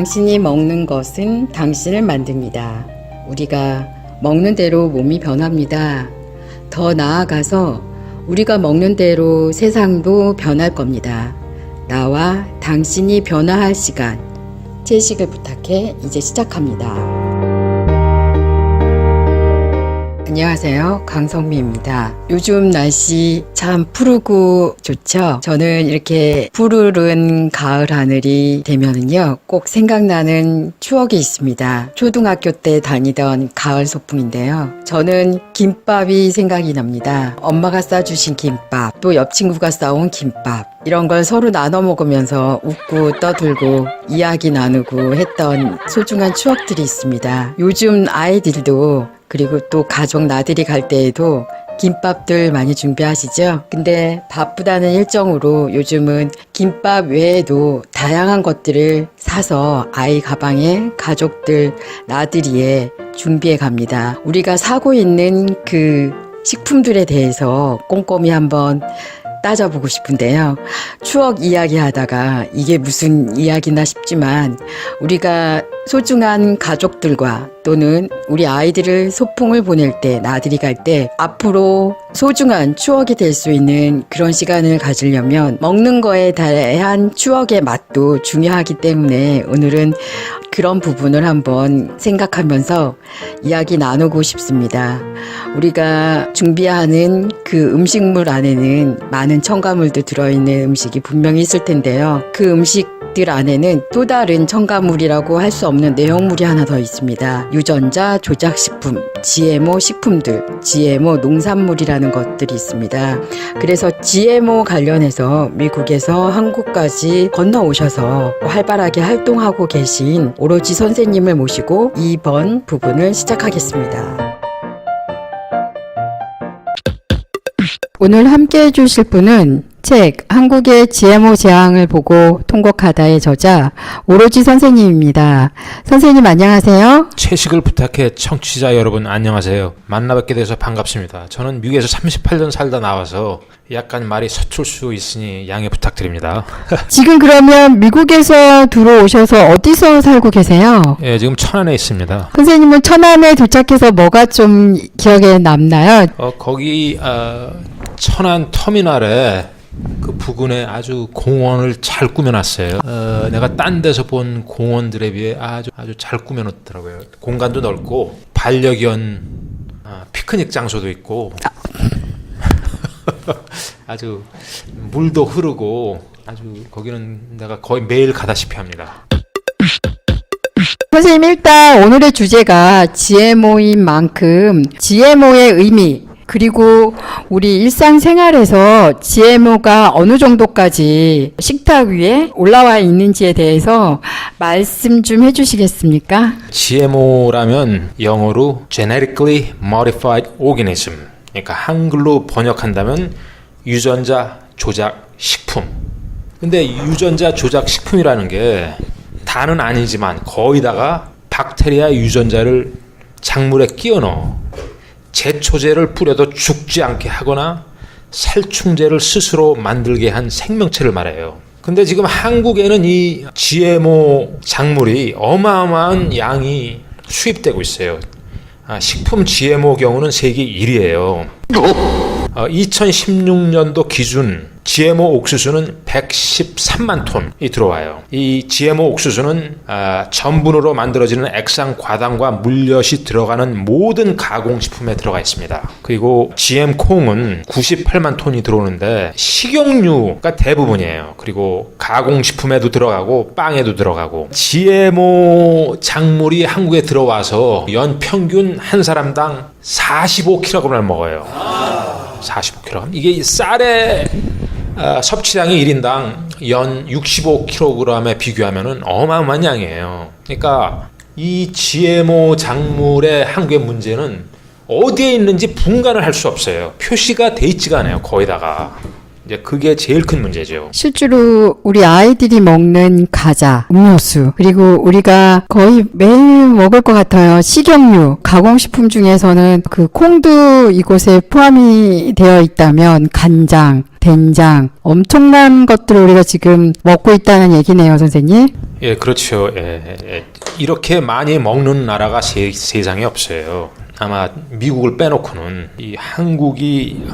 당신이 먹는 것은 당신을 만듭니다. 우리가 먹는 대로 몸이 변합니다. 더 나아가서 우리가 먹는 대로 세상도 변할 겁니다. 나와 당신이 변화할 시간. 채식을 부탁해 이제 시작합니다. 안녕하세요. 강성미입니다. 요즘 날씨 참 푸르고 좋죠? 저는 이렇게 푸르른 가을 하늘이 되면은요, 꼭 생각나는 추억이 있습니다. 초등학교 때 다니던 가을 소풍인데요. 저는 김밥이 생각이 납니다. 엄마가 싸주신 김밥, 또 옆 친구가 싸온 김밥, 이런 걸 서로 나눠 먹으면서 웃고 떠들고 이야기 나누고 했던 소중한 추억들이 있습니다. 요즘 아이들도 그리고 또 가족 나들이 갈 때에도 김밥들 많이 준비하시죠? 근데 바쁘다는 일정으로 요즘은 김밥 외에도 다양한 것들을 사서 아이 가방에 가족들 나들이에 준비해 갑니다. 우리가 사고 있는 그 식품들에 대해서 꼼꼼히 한번 따져보고 싶은데요. 추억 이야기 하다가 이게 무슨 이야기나 싶지만 우리가 소중한 가족들과 또는 우리 아이들을 소풍을 보낼 때, 나들이 갈 때 앞으로 소중한 추억이 될 수 있는 그런 시간을 가지려면 먹는 거에 대한 추억의 맛도 중요하기 때문에 오늘은 그런 부분을 한번 생각하면서 이야기 나누고 싶습니다. 우리가 준비하는 그 음식물 안에는 많은 첨가물도 들어있는 음식이 분명히 있을 텐데요. 그 음식들 안에는 또 다른 첨가물이라고 할 수 없는 내용물이 하나 더 있습니다. 유전자 조작식품, GMO 식품들, GMO 농산물이라는 것들이 있습니다. 그래서 GMO 관련해서 미국에서 한국까지 건너오셔서 활발하게 활동하고 계신 오로지 선생님을 모시고 이번 부분을 시작하겠습니다. 오늘 함께 해주실 분은 책 한국의 GMO 재앙을 보고 통곡하다의 저자 오로지 선생님입니다. 선생님 안녕하세요. 채식을 부탁해 청취자 여러분 안녕하세요. 만나뵙게 돼서 반갑습니다. 저는 미국에서 38년 살다 나와서 약간 말이 서툴 수 있으니 양해 부탁드립니다. 지금 그러면 미국에서 들어오셔서 어디서 살고 계세요? 예, 지금 천안에 있습니다. 선생님은 천안에 도착해서 뭐가 좀 기억에 남나요? 거기 천안 터미널에 그 부근에 아주 공원을 잘 꾸며놨어요. 내가 딴 데서 본 공원들에 비해 아주 잘 꾸며놓더라고요. 공간도 넓고 반려견 피크닉 장소도 있고 아주 물도 흐르고 아주 거기는 내가 거의 매일 가다시피 합니다. 선생님 일단 오늘의 주제가 GMO인 만큼 GMO의 의미 그리고 우리 일상생활에서 GMO가 어느 정도까지 식탁 위에 올라와 있는지에 대해서 말씀 좀 해주시겠습니까? GMO라면 영어로 Genetically Modified Organism, 그러니까 한글로 번역한다면 유전자 조작 식품. 근데 유전자 조작 식품이라는 게 다는 아니지만 거의다가 박테리아 유전자를 작물에 끼워 넣어 제초제를 뿌려도 죽지 않게 하거나 살충제를 스스로 만들게 한 생명체를 말해요. 근데 지금 한국에는 이 GMO 작물이 어마어마한 양이 수입되고 있어요. 식품 GMO 경우는 세계 1위예요. 2016년도 기준 GMO 옥수수는 113만 톤이 들어와요. 이 GMO 옥수수는 전분으로 만들어지는 액상 과당과 물엿이 들어가는 모든 가공식품에 들어가 있습니다. 그리고 GM 콩은 98만 톤이 들어오는데 식용유가 대부분이에요. 그리고 가공식품에도 들어가고 빵에도 들어가고 GMO 작물이 한국에 들어와서 연 평균 한 사람당 45kg을 먹어요. 45kg. 이게 쌀의 섭취량이 1인당 연 65kg에 비교하면 어마어마한 양이에요. 그러니까 이 GMO 작물의 한국의 문제는 어디에 있는지 분간을 할 수 없어요. 표시가 돼 있지가 않아요. 거의다가. 이제 그게 제일 큰 문제죠. 실제로 우리 아이들이 먹는 과자, 음료수, 그리고 우리가 거의 매일 먹을 것 같아요. 식용유, 가공식품 중에서는 그 콩도 이곳에 포함이 되어 있다면 간장, 된장, 엄청난 것들을 우리가 지금 먹고 있다는 얘기네요, 선생님. 예, 그렇죠. 예. 이렇게 많이 먹는 나라가 세상에 없어요. 아마 미국을 빼놓고는 이 한국이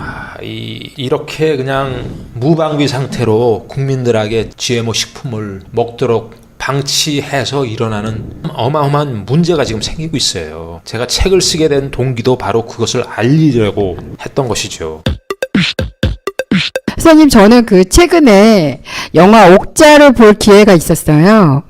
이렇게 그냥 무방비 상태로 국민들에게 GMO 식품을 먹도록 방치해서 일어나는 어마어마한 문제가 지금 생기고 있어요. 제가 책을 쓰게 된 동기도 바로 그것을 알리려고 했던 것이죠. 선생님, 저는 그 최근에 영화 옥자를 볼 기회가 있었어요.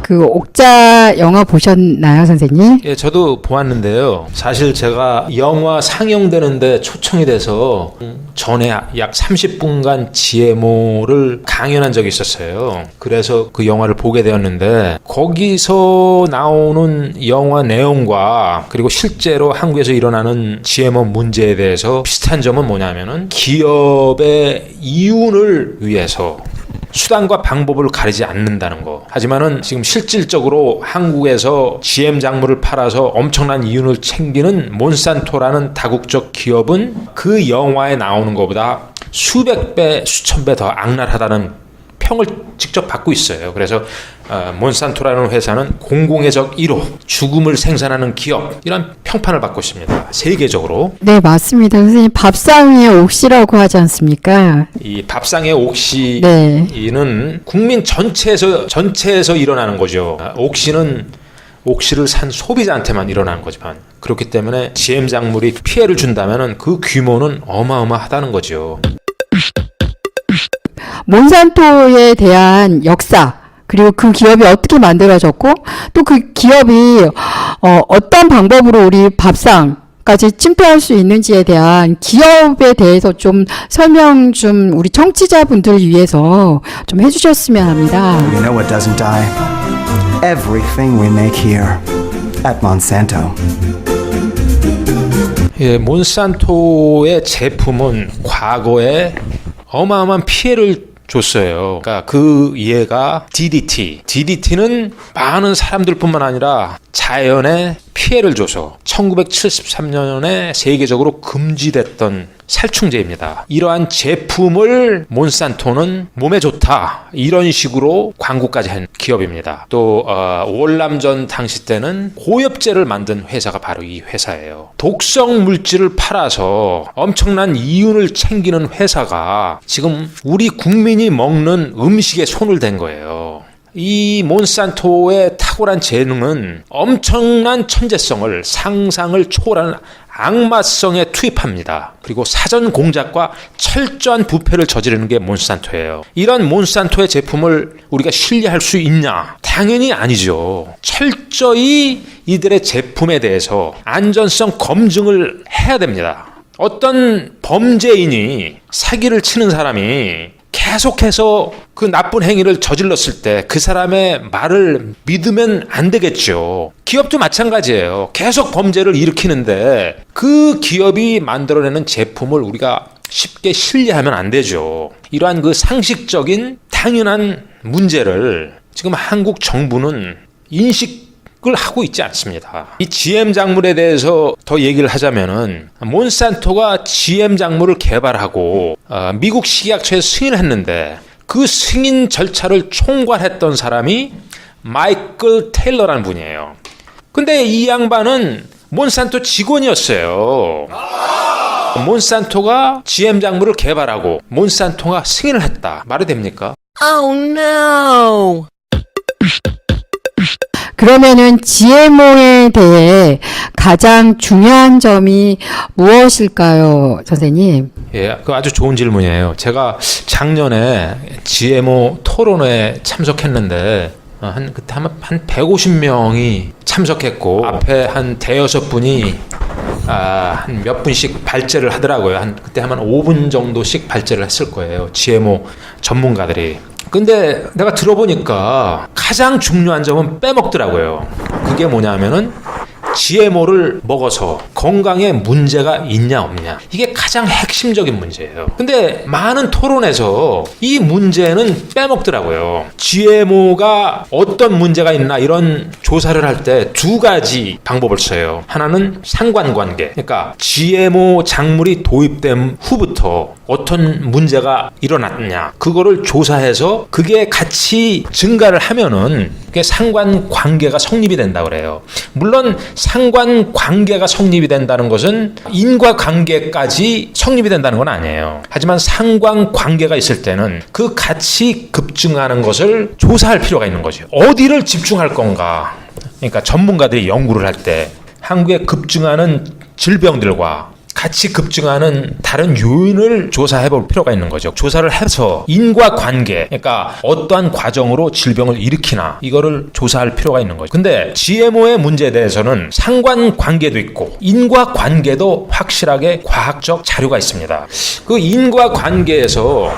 그 옥자 영화 보셨나요, 선생님? 예, 저도 보았는데요. 사실 제가 영화 상영되는데 초청이 돼서 전에 약 30분간 GMO를 강연한 적이 있었어요. 그래서 그 영화를 보게 되었는데 거기서 나오는 영화 내용과 그리고 실제로 한국에서 일어나는 GMO 문제에 대해서 비슷한 점은 뭐냐면은 기업의 이윤을 위해서 수단과 방법을 가리지 않는다는 거. 하지만은 지금 실질적으로 한국에서 GM 작물을 팔아서 엄청난 이윤을 챙기는 몬산토라는 다국적 기업은 그 영화에 나오는 것보다 수백 배, 수천 배 더 악랄하다는 평을 직접 받고 있어요. 그래서 몬산토라는 회사는 공공의 적 1호, 죽음을 생산하는 기업, 이런 평판을 받고 있습니다. 세계적으로. 네, 맞습니다. 선생님, 밥상 위에 옥시라고 하지 않습니까? 이 밥상의 옥시는 네. 국민 전체에서 일어나는 거죠. 옥시를 산 소비자한테만 일어나는 거지만, 그렇기 때문에 GM 작물이 피해를 준다면은 그 규모는 어마어마하다는 거죠. 몬산토에 대한 역사, 그리고 그 기업이 어떻게 만들어졌고, 또 그 기업이 어떤 방법으로 우리 밥상까지 침투할 수 있는지에 대한 기업에 대해서 좀 설명 좀 우리 청취자분들을 위해서 좀 해주셨으면 합니다. You know what doesn't die? Everything we make here at Monsanto. 예, 몬산토의 제품은 과거에 어마어마한 피해를 줬어요. 그러니까 그 예가 DDT는 많은 사람들뿐만 아니라 자연에 피해를 줘서 1973년에 세계적으로 금지됐던 살충제입니다. 이러한 제품을 몬산토는 몸에 좋다, 이런 식으로 광고까지 한 기업입니다. 또 월남전 당시 때는 고엽제를 만든 회사가 바로 이 회사예요. 독성 물질을 팔아서 엄청난 이윤을 챙기는 회사가 지금 우리 국민이 먹는 음식에 손을 댄 거예요. 이 몬산토의 탁월한 재능은 엄청난 천재성을, 상상을 초월하는 악마성에 투입합니다. 그리고 사전 공작과 철저한 부패를 저지르는 게 몬산토예요. 이런 몬산토의 제품을 우리가 신뢰할 수 있냐? 당연히 아니죠. 철저히 이들의 제품에 대해서 안전성 검증을 해야 됩니다. 어떤 범죄인이 사기를 치는 사람이 계속해서 그 나쁜 행위를 저질렀을 때 그 사람의 말을 믿으면 안 되겠죠. 기업도 마찬가지예요. 계속 범죄를 일으키는데 그 기업이 만들어내는 제품을 우리가 쉽게 신뢰하면 안 되죠. 이러한 그 상식적인 당연한 문제를 지금 한국 정부는 인식을 하고 있지 않습니다. 이 GM 작물에 대해서 더 얘기를 하자면은 몬산토가 GM 작물을 개발하고 미국 식약처에 승인을 했는데 그 승인 절차를 총괄했던 사람이 마이클 테일러라는 분이에요. 근데 이 양반은 몬산토 직원이었어요. 몬산토가 GM 작물을 개발하고 몬산토가 승인을 했다. 말이 됩니까? Oh no! 그러면은 GMO에 대해 가장 중요한 점이 무엇일까요, 선생님? 예, 그 아주 좋은 질문이에요. 제가 작년에 GMO 토론회에 참석했는데 그때 한 150명이 참석했고 앞에 한 대여섯 분이 한 몇 분씩 발제를 하더라고요. 그때 한 5분 정도씩 발제를 했을 거예요. GMO 전문가들이. 근데 내가 들어보니까 가장 중요한 점은 빼먹더라고요. 그게 뭐냐면은 GMO를 먹어서 건강에 문제가 있냐 없냐, 이게 가장 핵심적인 문제예요. 근데 많은 토론에서 이 문제는 빼먹더라고요. GMO가 어떤 문제가 있나 이런 조사를 할 때 두 가지 방법을 써요. 하나는 상관관계, 그러니까 GMO 작물이 도입된 후부터 어떤 문제가 일어났냐, 그거를 조사해서 그게 같이 증가를 하면은 그게 상관관계가 성립이 된다고 그래요. 물론 상관관계가 성립이 된다는 것은 인과관계까지 성립이 된다는 건 아니에요. 하지만 상관관계가 있을 때는 그 같이 급증하는 것을 조사할 필요가 있는 거죠. 어디를 집중할 건가. 그러니까 전문가들이 연구를 할 때 한국에 급증하는 질병들과 같이 급증하는 다른 요인을 조사해 볼 필요가 있는 거죠. 조사를 해서 인과관계, 그러니까 어떠한 과정으로 질병을 일으키나, 이거를 조사할 필요가 있는 거죠. 근데 GMO의 문제에 대해서는 상관관계도 있고 인과관계도 확실하게 과학적 자료가 있습니다. 그 인과관계에서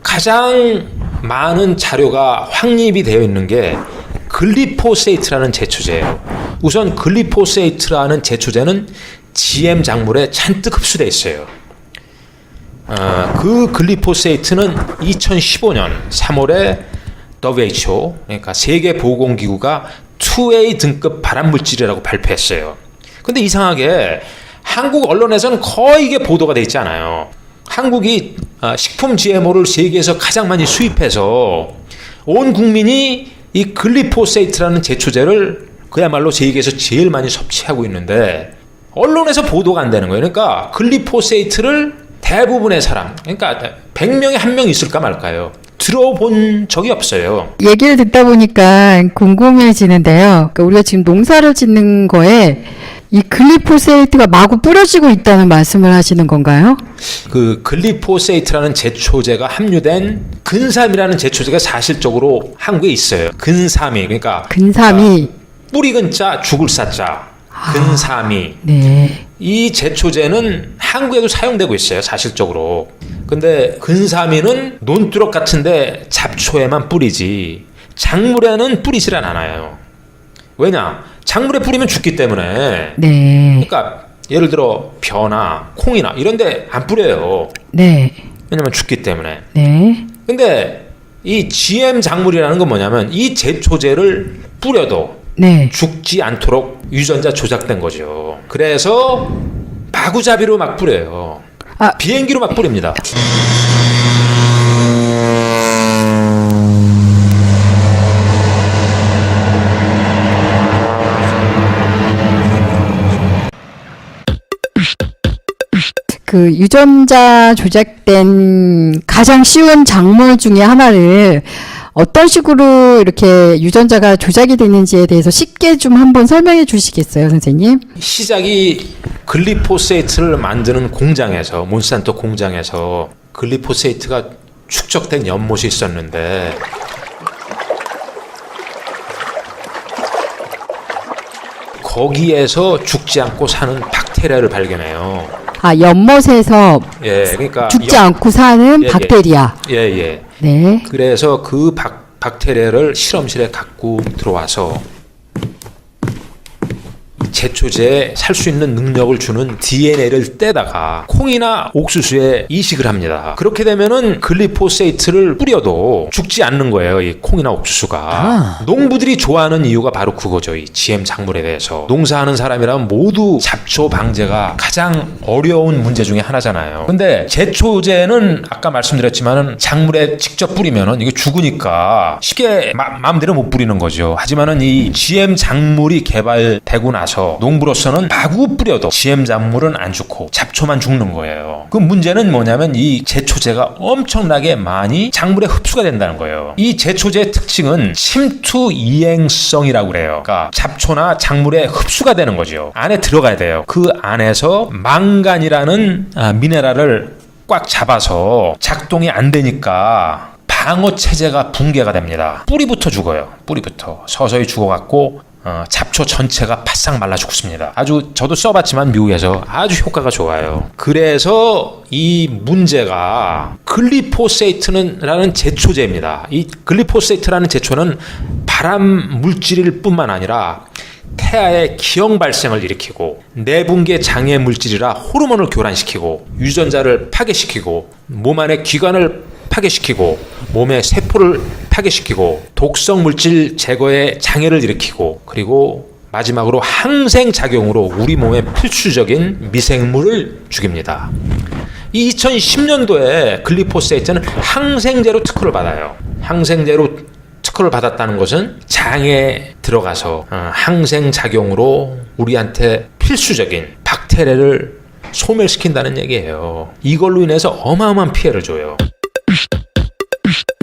가장 많은 자료가 확립이 되어 있는 게 글리포세이트라는 제초제예요. 우선 글리포세이트라는 제초제는 GM 작물에 잔뜩 흡수되어 있어요. 그 글리포세이트는 2015년 3월에 WHO, 그러니까 세계보건기구가 2A 등급 발암물질이라고 발표했어요. 근데 이상하게 한국 언론에서는 거의 이게 보도가 되어 있지 않아요. 한국이 식품 GMO를 세계에서 가장 많이 수입해서 온 국민이 이 글리포세이트라는 제초제를 그야말로 세계에서 제일 많이 섭취하고 있는데 언론에서 보도가 안 되는 거예요. 그러니까 글리포세이트를 대부분의 사람, 그러니까 100명에 1명 있을까 말까요, 들어본 적이 없어요. 얘기를 듣다 보니까 궁금해지는데요. 그러니까 우리가 지금 농사를 짓는 거에 이 글리포세이트가 마구 뿌려지고 있다는 말씀을 하시는 건가요? 그 글리포세이트라는 제초제가 함유된 근삼이라는 제초제가 사실적으로 한국에 있어요. 근삼이, 그러니까 근삼이 뿌리 근자 죽을 사자, 근삼이. 네. 이 제초제는 한국에도 사용되고 있어요, 사실적으로. 근데 근삼이는 논두렁 같은데 잡초에만 뿌리지 작물에는 뿌리질 않아요. 왜냐? 작물에 뿌리면 죽기 때문에. 네. 그러니까 예를 들어 벼나 콩이나 이런 데 안 뿌려요. 네. 왜냐면 죽기 때문에. 네. 근데 이 GM 작물이라는 건 뭐냐면 이 제초제를 뿌려도 네. 죽지 않도록 유전자 조작된 거죠. 그래서 마구잡이로 막 뿌려요. 비행기로 막 뿌립니다. 그 유전자 조작된 가장 쉬운 작물 중에 하나를 어떤 식으로 이렇게 유전자가 조작이 되는지에 대해서 쉽게 좀 한번 설명해 주시겠어요, 선생님? 시작이 글리포세이트를 만드는 공장에서, 몬산토 공장에서 글리포세이트가 축적된 연못이 있었는데 거기에서 죽지 않고 사는 박테리아를 발견해요. 연못에서 예, 그러니까 죽지 않고 사는 박테리아. 예. 네. 그래서 그 박테리아를 실험실에 갖고 들어와서 제초제에 살 수 있는 능력을 주는 DNA를 떼다가 콩이나 옥수수에 이식을 합니다. 그렇게 되면은 글리포세이트를 뿌려도 죽지 않는 거예요, 이 콩이나 옥수수가. 농부들이 좋아하는 이유가 바로 그거죠. 이 GM 작물에 대해서. 농사하는 사람이라면 모두 잡초 방제가 가장 어려운 문제 중에 하나잖아요. 근데 제초제는 아까 말씀드렸지만은 작물에 직접 뿌리면은 이게 죽으니까 쉽게 마음대로 못 뿌리는 거죠. 하지만은 이 GM 작물이 개발되고 나서 농부로서는 마구 뿌려도 GM 작물은 안 죽고 잡초만 죽는 거예요. 그 문제는 뭐냐면 이 제초제가 엄청나게 많이 작물에 흡수가 된다는 거예요. 이 제초제의 특징은 침투 이행성이라고 그래요. 그러니까 잡초나 작물에 흡수가 되는 거죠. 안에 들어가야 돼요. 그 안에서 망간이라는 미네랄을 꽉 잡아서 작동이 안 되니까 방어 체제가 붕괴가 됩니다. 뿌리부터 죽어요. 뿌리부터 서서히 죽어갖고 잡초 전체가 바싹 말라 죽습니다. 아주 저도 써봤지만 미국에서 아주 효과가 좋아요. 그래서 이 문제가 글리포세이트라는 제초제입니다. 이 글리포세이트라는 제초는 발암 물질일 뿐만 아니라 태아의 기형 발생을 일으키고 내분계 장애 물질이라 호르몬을 교란시키고 유전자를 파괴시키고 몸 안의 기관을 파괴시키고 몸의 세포를 파괴시키고 독성 물질 제거에 장애를 일으키고 그리고 마지막으로 항생작용으로 우리 몸에 필수적인 미생물을 죽입니다. 이 2010년도에 글리포세이트는 항생제로 특허를 받아요. 항생제로 특허를 받았다는 것은 장에 들어가서 항생작용으로 우리한테 필수적인 박테리아를 소멸시킨다는 얘기예요. 이걸로 인해서 어마어마한 피해를 줘요.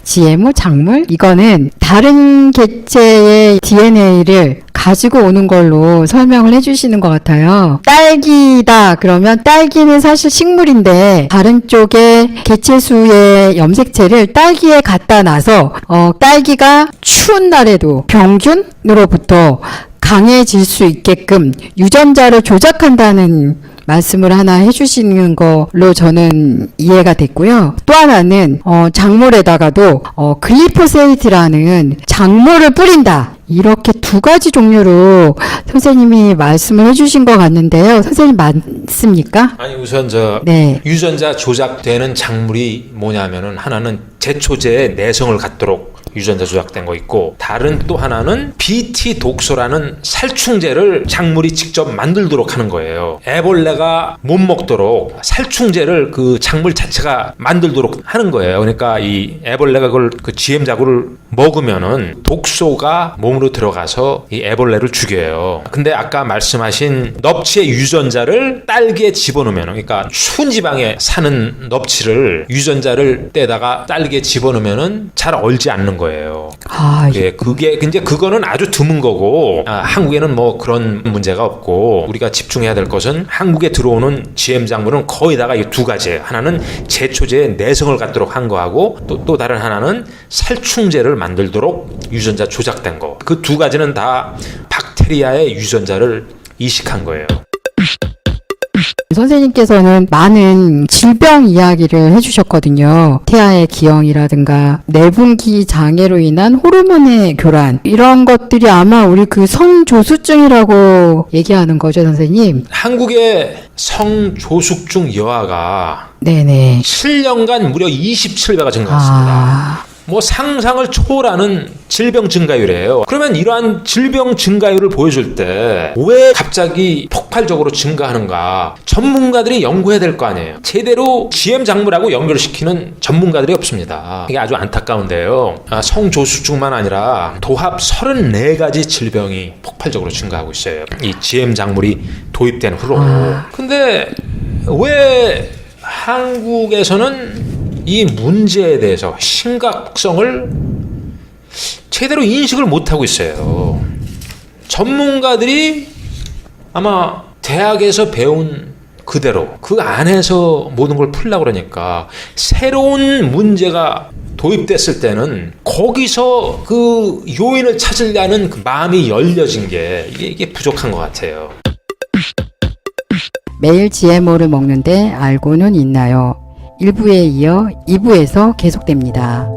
GMO 작물? 이거는 다른 개체의 DNA를 가지고 오는 걸로 설명을 해주시는 것 같아요. 딸기다 그러면 딸기는 사실 식물인데 다른 쪽에 개체수의 염색체를 딸기에 갖다 놔서 딸기가 추운 날에도 병균으로부터 강해질 수 있게끔 유전자를 조작한다는 말씀을 하나 해주시는 걸로 저는 이해가 됐고요. 또 하나는 작물에다가도 글리포세이트라는 작물을 뿌린다. 이렇게 두 가지 종류로 선생님이 말씀을 해주신 것 같는데요. 선생님 맞습니까? 아니 우선 네. 유전자 조작되는 작물이 뭐냐면은 하나는 제초제의 내성을 갖도록 유전자 조작된 거 있고 다른 또 하나는 BT 독소라는 살충제를 작물이 직접 만들도록 하는 거예요. 애벌레가 못 먹도록 살충제를 그 작물 자체가 만들도록 하는 거예요. 그러니까 이 애벌레가 그걸 그 GM 작물을 먹으면은 독소가 몸으로 들어가서 이 애벌레를 죽여요. 근데 아까 말씀하신 넙치의 유전자를 딸기에 집어넣으면 그러니까 추운 지방에 사는 넙치를 유전자를 떼다가 딸기에 집어넣으면은 잘 얼지 않는 거예요. 예, 그거는 아주 드문 거고 한국에는 뭐 그런 문제가 없고 우리가 집중해야 될 것은 한국에 들어오는 GM 작물은 거의 다가 이 두 가지예요. 하나는 제초제의 내성을 갖도록 한 거하고 또 다른 하나는 살충제를 만들도록 유전자 조작된 거. 그 두 가지는 다 박테리아의 유전자를 이식한 거예요. 선생님께서는 많은 질병 이야기를 해주셨거든요. 태아의 기형이라든가 내분기 장애로 인한 호르몬의 교란 이런 것들이 아마 우리 그 성조숙증이라고 얘기하는 거죠, 선생님? 한국의 성조숙중 여아가 네네. 7년간 무려 27배가 증가했습니다. 뭐 상상을 초월하는 질병 증가율이에요. 그러면 이러한 질병 증가율을 보여줄 때 왜 갑자기 폭발적으로 증가하는가? 전문가들이 연구해야 될 거 아니에요. 제대로 GM 작물하고 연결시키는 전문가들이 없습니다. 이게 아주 안타까운데요. 성조숙증만 아니라 도합 34가지 질병이 폭발적으로 증가하고 있어요. 이 GM 작물이 도입된 후로. 근데 왜 한국에서는 이 문제에 대해서 심각성을 제대로 인식을 못하고 있어요. 전문가들이 아마 대학에서 배운 그대로 그 안에서 모든 걸 풀려고 그러니까 새로운 문제가 도입됐을 때는 거기서 그 요인을 찾으려는 그 마음이 열려진 게 이게 부족한 것 같아요. 매일 GMO를 먹는데 알고는 있나요? 1부에 이어 2부에서 계속됩니다.